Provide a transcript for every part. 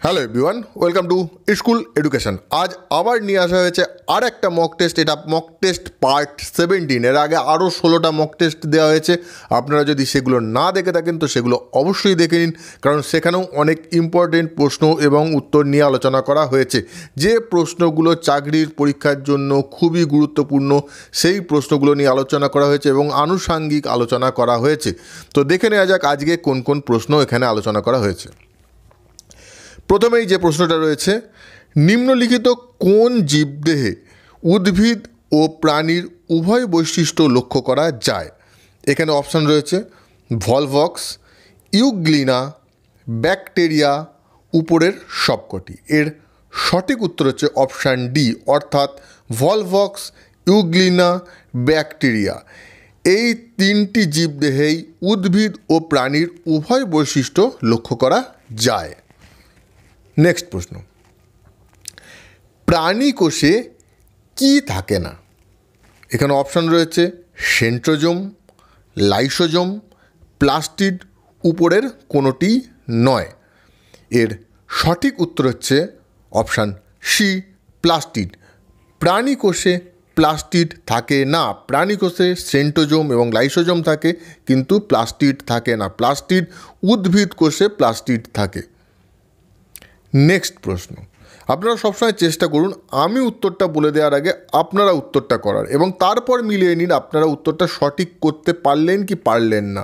Hello everyone, welcome to school education. আজ আবার নিয়ে আসা হয়েছে আর একটা মক টেস্ট। এটা মক টেস্ট পার্ট 17। এর আগে আরও 16টা মক টেস্ট দেওয়া হয়েছে। আপনারা যদি সেগুলো না দেখে থাকেন তো সেগুলো অবশ্যই দেখে নিন, কারণ সেখানেও অনেক ইম্পর্টেন্ট প্রশ্ন এবং উত্তর নিয়ে আলোচনা করা হয়েছে। যে প্রশ্নগুলো চাকরির পরীক্ষার জন্য খুবই গুরুত্বপূর্ণ সেই প্রশ্নগুলো নিয়ে আলোচনা করা হয়েছে এবং আনুষাঙ্গিক আলোচনা করা হয়েছে। তো দেখে নেওয়া যাক আজকে কোন কোন প্রশ্ন এখানে আলোচনা করা হয়েছে। প্রথমেই যে প্রশ্নটা রয়েছে, নিম্নলিখিত কোন জীবদেহে উদ্ভিদ ও প্রাণীর উভয় বৈশিষ্ট্য লক্ষ্য করা যায়? এখানে অপশান রয়েছে ভলভক্স, ইউগ্লিনা, ব্যাকটেরিয়া, উপরের সবকটি। এর সঠিক উত্তর হচ্ছে অপশান ডি, অর্থাৎ ভলভক্স, ইউগ্লিনা, ব্যাকটেরিয়া। এই তিনটি জীবদেহেই উদ্ভিদ ও প্রাণীর উভয় বৈশিষ্ট্য লক্ষ্য করা যায়। নেক্সট প্রশ্ন, প্রাণী কোষে কি থাকে না? এখানে অপশান রয়েছে সেন্ট্রোজোম, লাইসোজোম, প্লাস্টিড, উপরের কোনোটি নয়। এর সঠিক উত্তর হচ্ছে অপশান সি, প্লাস্টিড। প্রাণী কোষে প্লাস্টিড থাকে না। প্রাণী কোষে সেন্ট্রোজোম এবং লাইসোজোম থাকে, কিন্তু প্লাস্টিড থাকে না। প্লাস্টিড উদ্ভিদ কোষে প্লাস্টিড থাকে। নেক্সট প্রশ্ন, আপনারা সবসময় চেষ্টা করুন আমি উত্তরটা বলে দেওয়ার আগে আপনারা উত্তরটা করার, এবং তারপর মিলিয়ে নিন আপনারা উত্তরটা সঠিক করতে পারলেন কি পারলেন না।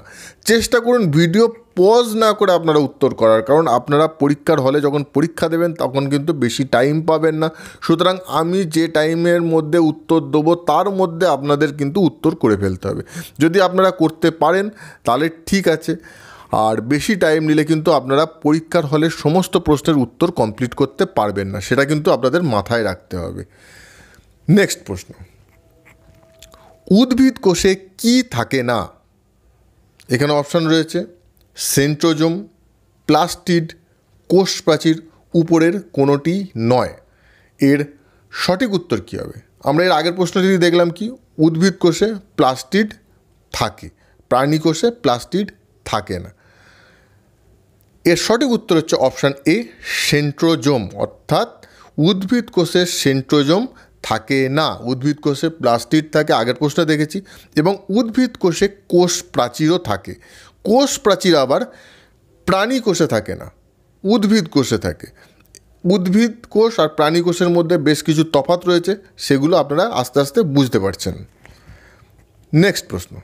চেষ্টা করুন ভিডিও পজ না করে আপনারা উত্তর করার, কারণ আপনারা পরীক্ষার হলে যখন পরীক্ষা দেবেন তখন কিন্তু বেশি টাইম পাবেন না। সুতরাং আমি যে টাইমের মধ্যে উত্তর দেবো তার মধ্যে আপনাদের কিন্তু উত্তর করে ফেলতে হবে। যদি আপনারা করতে পারেন তাহলে ঠিক আছে, আর বেশি টাইম নিলে কিন্তু আপনারা পরীক্ষার হলে সমস্ত প্রশ্নের উত্তর কমপ্লিট করতে পারবেন না, সেটা কিন্তু আপনাদের মাথায় রাখতে হবে। নেক্সট প্রশ্ন, উদ্ভিদ কোষে কি থাকে না? এখানে অপশান রয়েছে সেন্ট্রোজোম, প্লাস্টিড, কোষ প্রাচীর, উপরের কোনোটি নয়। এর সঠিক উত্তর কী হবে? আমরা এর আগের প্রশ্নটি দেখলাম কি, উদ্ভিদ কোষে প্লাস্টিড থাকে, প্রাণী কোষে প্লাস্টিড থাকে না। এর সঠিক উত্তর হচ্ছে অপশান এ, সেন্ট্রোজোম, অর্থাৎ উদ্ভিদ কোষে সেন্ট্রোজোম থাকে না। উদ্ভিদ কোষে প্লাস্টিড থাকে, আগের প্রশ্নে দেখেছি, এবং উদ্ভিদ কোষে কোষ প্রাচীরও থাকে। কোষ প্রাচীর আবার প্রাণী কোষে থাকে না, উদ্ভিদ কোষে থাকে। উদ্ভিদ কোষ আর প্রাণী কোষের মধ্যে বেশ কিছু তফাৎ রয়েছে, সেগুলো আপনারা আস্তে আস্তে বুঝতে পারছেন। নেক্সট প্রশ্ন,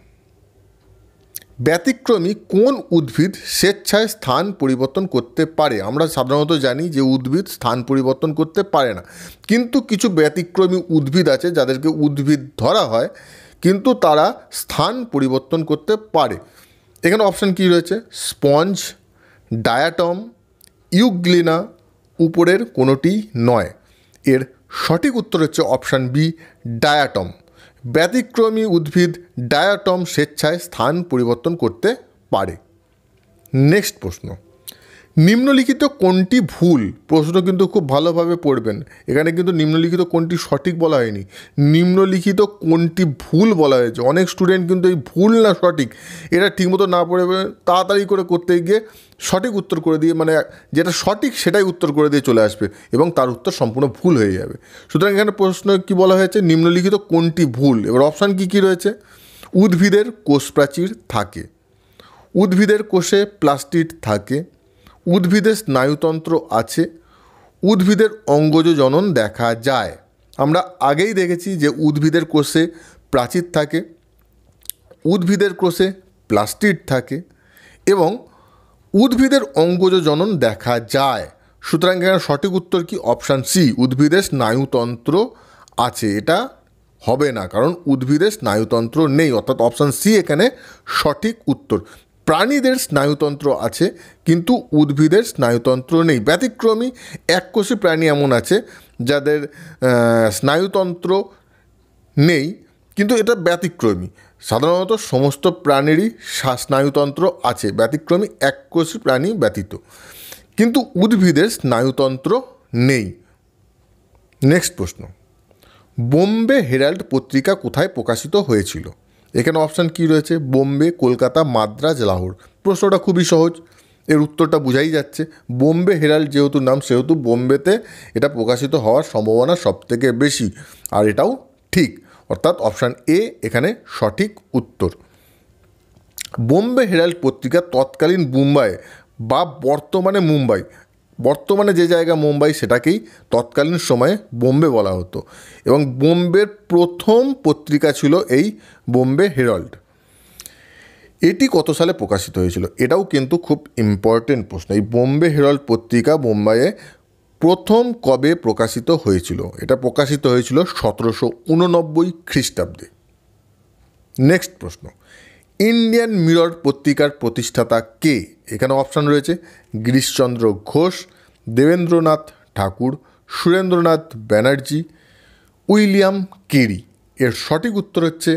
ব্যতিক্রমী কোন উদ্ভিদ স্বেচ্ছায় স্থান পরিবর্তন করতে পারে? আমরা সাধারণত জানি যে উদ্ভিদ স্থান পরিবর্তন করতে পারে না, কিন্তু কিছু ব্যতিক্রমী উদ্ভিদ আছে যাদেরকে উদ্ভিদ ধরা হয়, কিন্তু তারা স্থান পরিবর্তন করতে পারে। এখানে অপশান কী রয়েছে? স্পঞ্জ, ডায়াটম, ইউগ্লিনা, উপরের কোনোটি নয়। এর সঠিক উত্তর হচ্ছে অপশান বি, ডায়াটম। ব্যতিক্রমী উদ্ভিদ ডায়াটম স্বেচ্ছায় স্থান পরিবর্তন করতে পারে। নেক্সট প্রশ্ন, নিম্নলিখিত কোনটি ভুল? প্রশ্ন কিন্তু খুব ভালোভাবে পড়বেন, এখানে কিন্তু নিম্নলিখিত কোনটি সঠিক বলা হয়নি, নিম্নলিখিত কোনটি ভুল বলা হয়েছে। অনেক স্টুডেন্ট কিন্তু এই ভুল না সঠিক এটা ঠিকমতো না পড়ে তাড়াতাড়ি করে করতে গিয়ে সঠিক উত্তর করে দিয়ে, মানে যেটা সঠিক সেটাই উত্তর করে দিয়ে চলে আসবে এবং তার উত্তর সম্পূর্ণ ভুল হয়ে যাবে। সুতরাং এখানে প্রশ্ন কি বলা হয়েছে, নিম্নলিখিত কোনটি ভুল। এবার অপশান কী রয়েছে? উদ্ভিদের কোষ প্রাচীর থাকে, উদ্ভিদের কোষে প্লাস্টিড থাকে, উদ্ভিদের স্নায়ুতন্ত্র আছে, উদ্ভিদের অঙ্গজ জনন দেখা যায়। আমরা আগেই দেখেছি যে উদ্ভিদের কোষে প্রাচীর থাকে, উদ্ভিদের কোষে প্লাস্টিড থাকে এবং উদ্ভিদের অঙ্গজ জনন দেখা যায়। সুতরাং এখানে সঠিক উত্তর কি? অপশান সি, উদ্ভিদের স্নায়ুতন্ত্র আছে। এটা হবে না, কারণ উদ্ভিদের স্নায়ুতন্ত্র নেই, অর্থাৎ অপশান সি এখানে সঠিক উত্তর। প্রাণীদের স্নায়ুতন্ত্র আছে কিন্তু উদ্ভিদের স্নায়ুতন্ত্র নেই। ব্যতিক্রমী এককোষী প্রাণী এমন আছে যাদের স্নায়ুতন্ত্র নেই, কিন্তু এটা ব্যতিক্রমী। সাধারণত সমস্ত প্রাণীরই স্নায়ুতন্ত্র আছে, ব্যতিক্রমী এককোষী প্রাণী ব্যতীত, কিন্তু উদ্ভিদের স্নায়ুতন্ত্র নেই। নেক্সট প্রশ্ন, বোম্বে হেরাল্ড পত্রিকা কোথায় প্রকাশিত হয়েছিল? এখানে অপশান কী রয়েছে? বোম্বে, কলকাতা, মাদ্রাজ, লাহোর। প্রশ্নটা খুবই সহজ, এর উত্তরটা বোঝাই যাচ্ছে। বোম্বে হেরাল্ড যেহেতু নাম, সেহেতু বোম্বেতে এটা প্রকাশিত হওয়ার সম্ভাবনা সবথেকে বেশি, আর এটাও ঠিক, অর্থাৎ অপশান এ এখানে সঠিক উত্তর। বোম্বে হেরাল্ড পত্রিকা তৎকালীন মুম্বাই বা বর্তমানে মুম্বাই, বর্তমানে যে জায়গা মুম্বাই সেটাকেই তৎকালীন সময়ে বোম্বে বলা হতো, এবং বোম্বের প্রথম পত্রিকা ছিল এই বোম্বে হেরাল্ড। এটি কত সালে প্রকাশিত হয়েছিল? এটাও কিন্তু খুব ইম্পর্টেন্ট প্রশ্ন। এই বোম্বে হেরাল্ড পত্রিকা মুম্বাইয়ে প্রথম কবে প্রকাশিত হয়েছিল? এটা প্রকাশিত হয়েছিল 1789 খ্রিস্টাব্দে। নেক্সট প্রশ্ন, ইন্ডিয়ান মিরর পত্রিকার প্রতিষ্ঠাতা কে? এখানে অপশান রয়েছে গিরিশচন্দ্র ঘোষ, দেবেন্দ্রনাথ ঠাকুর, সুরেন্দ্রনাথ ব্যানার্জি, উইলিয়াম কেরি। এর সঠিক উত্তর হচ্ছে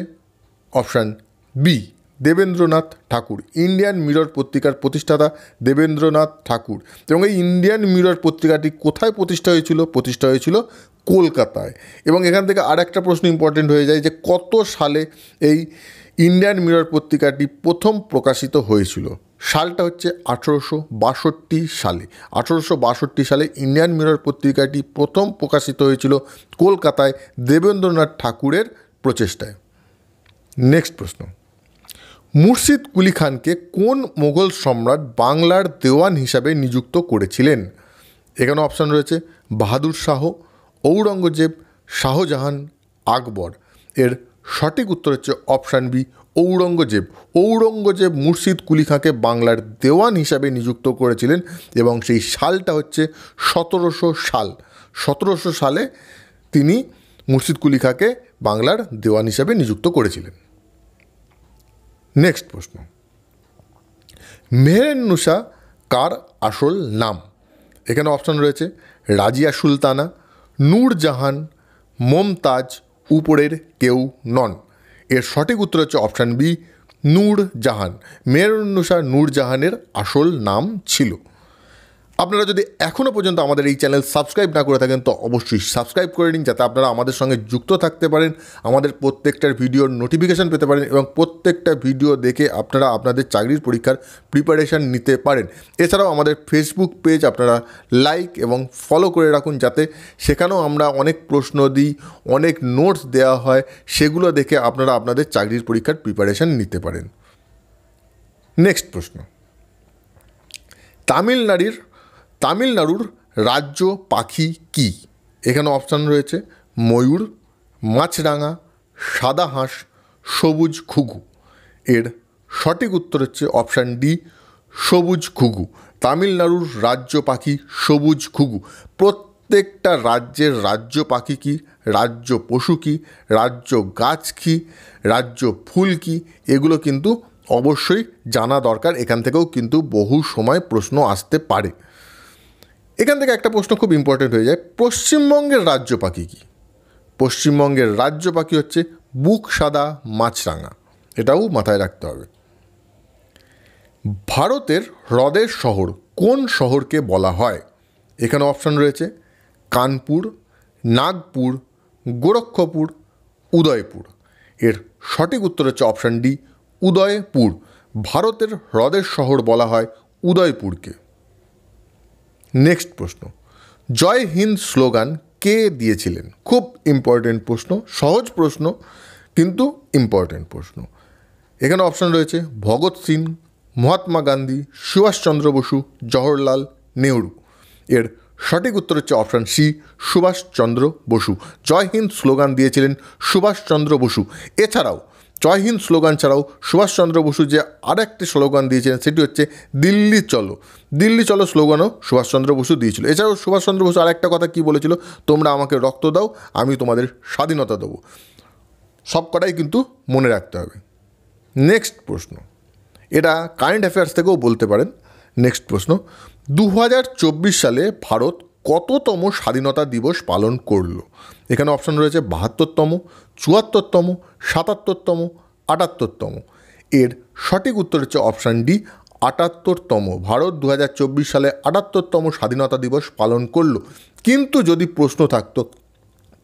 অপশান বি, দেবেন্দ্রনাথ ঠাকুর। ইন্ডিয়ান মিরর পত্রিকার প্রতিষ্ঠাতা দেবেন্দ্রনাথ ঠাকুর। এবং এই ইন্ডিয়ান মিরর পত্রিকাটি কোথায় প্রতিষ্ঠা হয়েছিল? প্রতিষ্ঠা হয়েছিল কলকাতায়। এবং এখান থেকে আর একটা প্রশ্ন ইম্পর্টেন্ট হয়ে যায় যে কত সালে এই ইন্ডিয়ান মিরর পত্রিকাটি প্রথম প্রকাশিত হয়েছিল? সালটা হচ্ছে 1862 সালে। 1862 সালে ইন্ডিয়ান মিরর পত্রিকাটি প্রথম প্রকাশিত হয়েছিল কলকাতায় দেবেন্দ্রনাথ ঠাকুরের প্রচেষ্টায়। নেক্সট প্রশ্ন, মুর্শিদ কুলি খানকে কোন মোগল সম্রাট বাংলার দেওয়ান হিসাবে নিযুক্ত করেছিলেন? এখানে অপশান রয়েছে বাহাদুর শাহ, ঔরঙ্গজেব, শাহজাহান, আকবর। এর সঠিক উত্তর হচ্ছে অপশান বি, ঔরঙ্গজেব। ঔরঙ্গজেব মুর্শিদ কুলি খাঁকে বাংলার দেওয়ান হিসাবে নিযুক্ত করেছিলেন, এবং সেই সালটা হচ্ছে 1700 সাল। 1700 সালে তিনি মুর্শিদ কুলি খাঁকে বাংলার দেওয়ান হিসাবে নিযুক্ত করেছিলেন। নেক্সট প্রশ্ন, মেহেরুন্নেসা কার আসল নাম? এখানে অপশান রয়েছে রাজিয়া সুলতানা, নূরজাহান, মমতাজ, উপরের কেউ নন। এর সঠিক উত্তর হচ্ছে অপশান বি, নূরজাহান। মেহেরুন্নেসা নূরজাহানের আসল নাম ছিল। আপনারা যদি এখনও পর্যন্ত আমাদের এই চ্যানেল সাবস্ক্রাইব না করে থাকেন তো অবশ্যই সাবস্ক্রাইব করে নিন, যাতে আপনারা আমাদের সঙ্গে যুক্ত থাকতে পারেন, আমাদের প্রত্যেকটার ভিডিওর নোটিফিকেশান পেতে পারেন, এবং প্রত্যেকটা ভিডিও দেখে আপনারা আপনাদের চাকরির পরীক্ষার প্রিপারেশান নিতে পারেন। এছাড়াও আমাদের ফেসবুক পেজ আপনারা লাইক এবং ফলো করে রাখুন, যাতে সেখানেও আমরা অনেক প্রশ্ন দিই, অনেক নোটস দেওয়া হয়, সেগুলো দেখে আপনারা আপনাদের চাকরির পরীক্ষার প্রিপারেশান নিতে পারেন। নেক্সট প্রশ্ন, তামিলনাড়ুর রাজ্য পাখি কি? এখানে অপশান রয়েছে ময়ূর, মাছরাঙা, সাদা হাঁস, সবুজ ঘুঘু। এর সঠিক উত্তর হচ্ছে অপশান ডি, সবুজ ঘুঘু। তামিলনাড়ুর রাজ্য পাখি সবুজ ঘুঘু। প্রত্যেকটা রাজ্যের রাজ্য পাখি কী, রাজ্য পশু কী, রাজ্য গাছ কী, রাজ্য ফুল কী, এগুলো কিন্তু অবশ্যই জানা দরকার। এখান থেকেও কিন্তু বহু সময় প্রশ্ন আসতে পারে। এখান থেকে একটা প্রশ্ন খুব ইম্পর্টেন্ট হয়ে যায়, পশ্চিমবঙ্গের রাজ্য পাখি কী? পশ্চিমবঙ্গের রাজ্য পাখি হচ্ছে বুক সাদা মাছরাঙা। এটাও মাথায় রাখতে হবে। ভারতের হ্রদের শহর কোন শহরকে বলা হয়? এখানে অপশান রয়েছে কানপুর, নাগপুর, গোরক্ষপুর, উদয়পুর। এর সঠিক উত্তর হচ্ছে অপশান ডি, উদয়পুর। ভারতের হ্রদের শহর বলা হয় উদয়পুরকে। নেক্সট প্রশ্ন, জয় হিন্দ স্লোগান কে দিয়েছিলেন? খুব ইম্পর্টেন্ট প্রশ্ন, সহজ প্রশ্ন কিন্তু ইম্পর্টেন্ট প্রশ্ন। এখানে অপশান রয়েছে ভগৎ সিং, মহাত্মা গান্ধী, সুভাষচন্দ্র বসু, জওহরলাল নেহরু। এর সঠিক উত্তর হচ্ছে অপশান সি, সুভাষচন্দ্র বসু। জয় হিন্দ স্লোগান দিয়েছিলেন সুভাষচন্দ্র বসু। এছাড়াও জয় হিন্দ স্লোগান ছাড়াও সুভাষচন্দ্র বসু যে আরেকটি স্লোগান দিয়েছিলেন সেটি হচ্ছে দিল্লি চলো। দিল্লি চলো স্লোগানও সুভাষচন্দ্র বসু দিয়েছিল। এছাড়াও সুভাষচন্দ্র বসু আরেকটা কথা কী বলেছিল, তোমরা আমাকে রক্ত দাও, আমি তোমাদের স্বাধীনতা দেবো। সব কটাই কিন্তু মনে রাখতে হবে। নেক্সট প্রশ্ন, এটা কারেন্ট অ্যাফেয়ার্স থেকেও বলতে পারেন। নেক্সট প্রশ্ন, 2024 সালে ভারত কততম স্বাধীনতা দিবস পালন করল? এখানে অপশান রয়েছে 72তম, 74তম, 77তম, 78তম। এর সঠিক উত্তর হচ্ছে অপশান ডি, 78তম। ভারত 2024 সালে 78তম স্বাধীনতা দিবস পালন করল। কিন্তু যদি প্রশ্ন থাকতো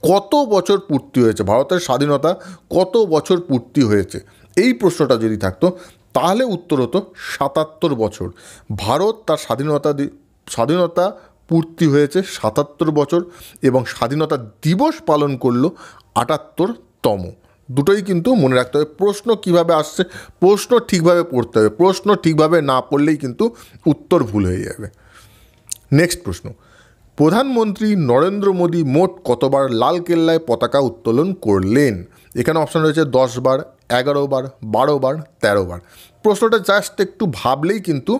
কত বছর পূর্তি হয়েছে, ভারতের স্বাধীনতা কত বছর পূর্তি হয়েছে, এই প্রশ্নটা যদি থাকতো তাহলে উত্তর হতো ৭৭ বছর। ভারত তার স্বাধীনতা পূর্তি হয়েছে ৭৭ বছর এবং স্বাধীনতা দিবস পালন করলো ৭৮তম। দুটোই কিন্তু মনে রাখতে হবে। প্রশ্ন কিভাবে আসছে, প্রশ্ন ঠিকভাবে পড়তে হবে, প্রশ্ন ঠিকভাবে না পড়লেই কিন্তু উত্তর ভুল হয়ে যাবে। নেক্সট প্রশ্ন, প্রধানমন্ত্রী নরেন্দ্র মোদী মোট কতবার লালকেল্লায় পতাকা উত্তোলন করলেন? এখানে অপশান রয়েছে 10 বার, 11 বার, 12 বার, 13 বার। প্রশ্নটা জাস্ট একটু ভাবলেই কিন্তু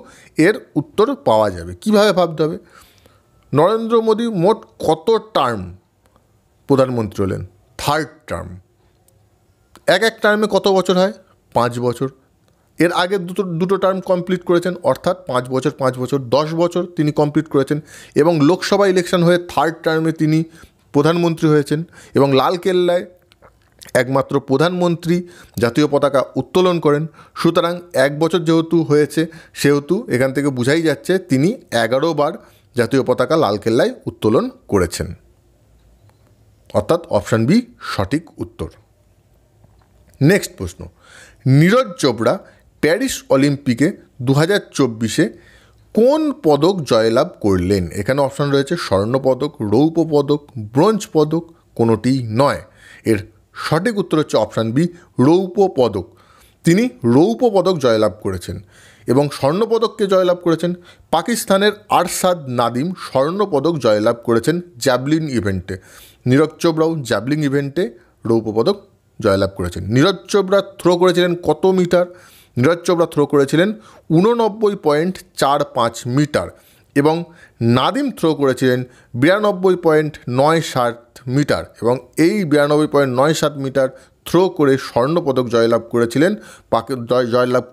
এর উত্তর পাওয়া যাবে। কিভাবে ভাবতে হবে? নরেন্দ্র মোদী মোট কত টার্ম প্রধানমন্ত্রী হলেন? 3rd term. এক টার্মে কত বছর হয়? 5 বছর। এর আগে দুটো টার্ম কমপ্লিট করেছেন, অর্থাৎ 5 বছর 5 বছর 10 বছর তিনি কমপ্লিট করেছেন এবং লোকসভা ইলেকশন হয়ে 3rd টার্মে তিনি প্রধানমন্ত্রী হয়েছেন এবং লালকেল্লায় একমাত্র প্রধানমন্ত্রী জাতীয় পতাকা উত্তোলন করেন। সুতরাং 1 বছর যেহেতু হয়েছে, সেহেতু এখান থেকে বোঝাই যাচ্ছে তিনি 11 বার জাতীয় পতাকা লালকেল্লায় উত্তোলন করেছেন, অর্থাৎ অপশান বি সঠিক উত্তর। নেক্সট প্রশ্ন, নীরজ চোপড়া প্যারিস অলিম্পিকে 2024-এ কোন পদক জয়লাভ করলেন? এখানে অপশান রয়েছে স্বর্ণপদক, রৌপ্য পদক, ব্রোঞ্জ পদক, কোনোটিই নয়। এর সঠিক উত্তর হচ্ছে অপশান বি রৌপ্য পদক। তিনি রৌপ্য পদক জয়লাভ করেছেন এবং স্বর্ণপদককে জয়লাভ করেছেন পাকিস্তানের আরশাদ নাদিম। স্বর্ণপদক জয়লাভ করেছেন জ্যাভলিন ইভেন্টে। নীরজ চোপড়াও জ্যাভলিন ইভেন্টে রৌপ্য পদক জয়লাভ করেছেন। নীরজ চোপড়া থ্রো করেছিলেন কত মিটার? নীরজ চোপড়া থ্রো করেছিলেন 89.45 মিটার এবং নাদিম থ্রো করেছিলেন 92.97 মিটার এবং এই 92.97 মিটার থ্রো করে স্বর্ণপদক জয়লাভ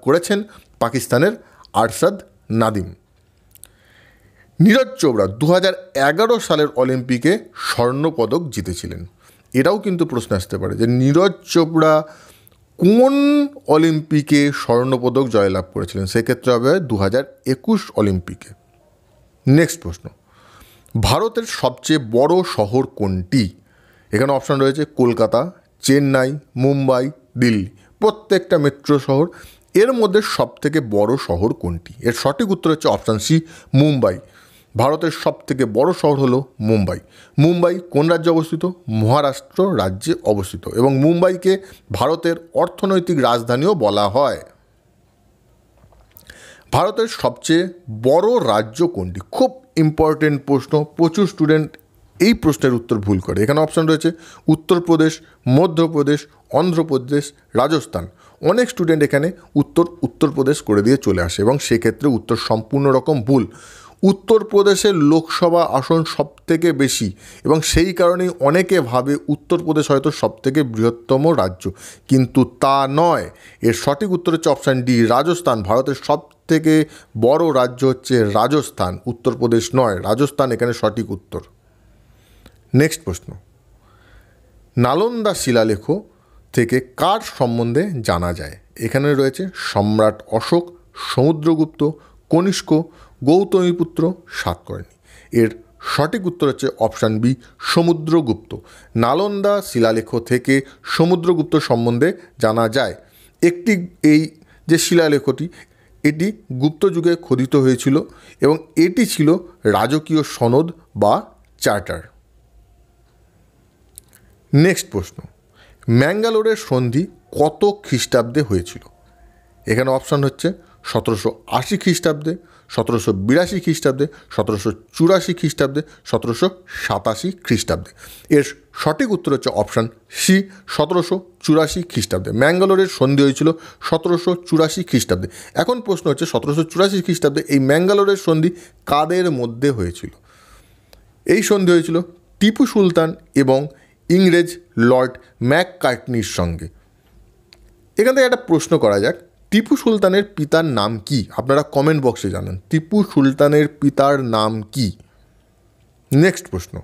করেছেন পাকিস্তানের আরশাদ নাদিম। নীরজ চোপড়া 2011 সালের অলিম্পিকে স্বর্ণপদক জিতেছিলেন। এটাও কিন্তু প্রশ্ন আসতে পারে যে নীরজ চোপড়া কোন অলিম্পিকে স্বর্ণপদক জয়লাভ করেছিলেন? সেক্ষেত্রে হবে 2021 অলিম্পিকে। নেক্সট প্রশ্ন, ভারতের সবচেয়ে বড় শহর কোনটি? এখানে অপশান রয়েছে কলকাতা, চেন্নাই, মুম্বাই, দিল্লি। প্রত্যেকটা মেট্রো শহর। এর মধ্যে সবথেকে বড় শহর কোনটি? এর সঠিক উত্তর হচ্ছে অপশান সি মুম্বাই। ভারতের সবথেকে বড় শহর হলো মুম্বাই। মুম্বাই কোন রাজ্যে অবস্থিত? মহারাষ্ট্র রাজ্যে অবস্থিত এবং মুম্বাইকে ভারতের অর্থনৈতিক রাজধানীও বলা হয়। ভারতের সবচেয়ে বড় রাজ্য কোনটি? খুব ইম্পর্টেন্ট প্রশ্ন, প্রচুর স্টুডেন্ট এই প্রশ্নের উত্তর ভুল করে। এখানে অপশান রয়েছে উত্তরপ্রদেশ, মধ্যপ্রদেশ, অন্ধ্রপ্রদেশ, রাজস্থান। অনেক স্টুডেন্ট এখানে উত্তরপ্রদেশ করে দিয়ে চলে আসে এবং সেক্ষেত্রে উত্তর সম্পূর্ণ রকম ভুল। উত্তরপ্রদেশের লোকসভা আসন সবথেকে বেশি এবং সেই কারণেই অনেকে ভাবে উত্তরপ্রদেশ হয়তো সবথেকে বৃহত্তম রাজ্য, কিন্তু তা নয়। এর সঠিক উত্তর হচ্ছে অপশান ডি রাজস্থান। ভারতের সবথেকে বড় রাজ্য হচ্ছে রাজস্থান, উত্তরপ্রদেশ নয়। রাজস্থান এখানে সঠিক উত্তর। নেক্সট প্রশ্ন, নালন্দা শিলালেখ থেকে কার সম্বন্ধে জানা যায়? এখানে রয়েছে সম্রাট অশোক, সমুদ্রগুপ্ত, কনিষ্ক, গৌতমীপুত্র, সাতকর্ণী। এর সঠিক উত্তর হচ্ছে অপশান বি সমুদ্রগুপ্ত। নালন্দা শিলালেখ থেকে সমুদ্রগুপ্ত সম্বন্ধে জানা যায়। এই যে শিলালেখটি, এটি গুপ্ত যুগে খোদিত হয়েছিল এবং এটি ছিল রাজকীয় সনদ বা চার্টার। নেক্সট প্রশ্ন, ম্যাঙ্গালোরের সন্ধি কত খ্রিস্টাব্দে হয়েছিল? এখানে অপশান হচ্ছে 1780 খ্রিস্টাব্দে, 1782 খ্রিস্টাব্দে, 1784 খ্রিস্টাব্দে, 1787 খ্রিস্টাব্দে। এর সঠিক উত্তর হচ্ছে অপশান সি 1784 খ্রিস্টাব্দে। ম্যাঙ্গালোরের সন্ধি হয়েছিল 1784 খ্রিস্টাব্দে। এখন প্রশ্ন হচ্ছে 1784 খ্রিস্টাব্দে এই ম্যাঙ্গালোরের সন্ধি কাদের মধ্যে হয়েছিল? এই সন্ধি হয়েছিল টিপু সুলতান এবং ইংরেজ লর্ড ম্যাককার্টনির সঙ্গে। এখান থেকে একটা প্রশ্ন করা যাক, টিপু সুলতানের পিতার নাম কি? আপনারা কমেন্ট বক্সে জানান টিপু সুলতানের পিতার নাম কি। নেক্সট প্রশ্ন,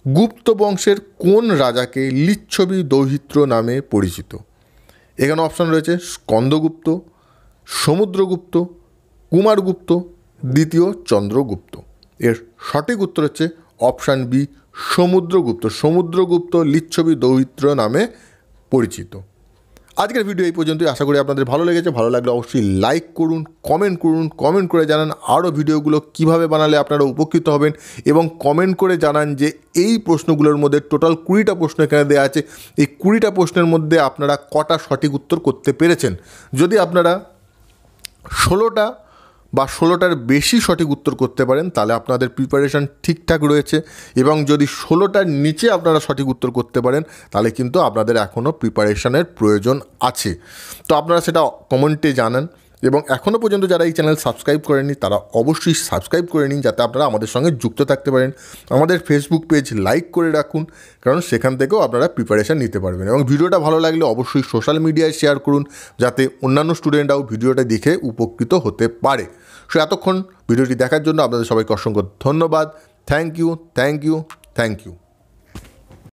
গুপ্ত বংশের কোন রাজাকে লিচ্ছবি দৌহিত্র নামে পরিচিত? এখানে অপশান রয়েছে স্কন্দগুপ্ত, সমুদ্রগুপ্ত, কুমারগুপ্ত, দ্বিতীয় চন্দ্রগুপ্ত। এর সঠিক উত্তর হচ্ছে অপশান বি সমুদ্রগুপ্ত। সমুদ্রগুপ্ত লিচ্ছবি দৌহিত্র নামে পরিচিত। আজকের ভিডিও এই পর্যন্তই। আশা করি আপনাদের ভালো লেগেছে। ভালো লাগলে অবশ্যই লাইক করুন, কমেন্ট করে জানান আরও ভিডিওগুলো কিভাবে বানালে আপনারা উপকৃত হবেন, এবং কমেন্ট করে জানান যে এই প্রশ্নগুলোর মধ্যে টোটাল 20টা প্রশ্ন এখানে দেওয়া আছে, এই 20টা প্রশ্নের মধ্যে আপনারা কটা সঠিক উত্তর করতে পেরেছেন। যদি আপনারা 16টা বা 16টার বেশি সঠিক উত্তর করতে পারেন তাহলে আপনাদের প্রিপারেশান ঠিকঠাক রয়েছে, এবং যদি 16টার নিচে আপনারা সঠিক উত্তর করতে পারেন তাহলে কিন্তু আপনাদের এখনও প্রিপারেশানের প্রয়োজন আছে। তো আপনারা সেটা কমেন্টে জানান, এবং এখনও পর্যন্ত যারা এই চ্যানেল সাবস্ক্রাইব করেননি তারা অবশ্যই সাবস্ক্রাইব করে নিন, যাতে আপনারা আমাদের সঙ্গে যুক্ত থাকতে পারেন। আমাদের ফেসবুক পেজ লাইক করে রাখুন, কারণ সেখান থেকেও আপনারা প্রিপারেশান নিতে পারবেন। এবং ভিডিওটা ভালো লাগলে অবশ্যই সোশ্যাল মিডিয়ায় শেয়ার করুন, যাতে অন্যান্য স্টুডেন্টরাও ভিডিওটা দেখে উপকৃত হতে পারে। সো এতক্ষণ ভিডিওটি দেখার জন্য আপনাদের সবাইকে অসংখ্য ধন্যবাদ। Thank you.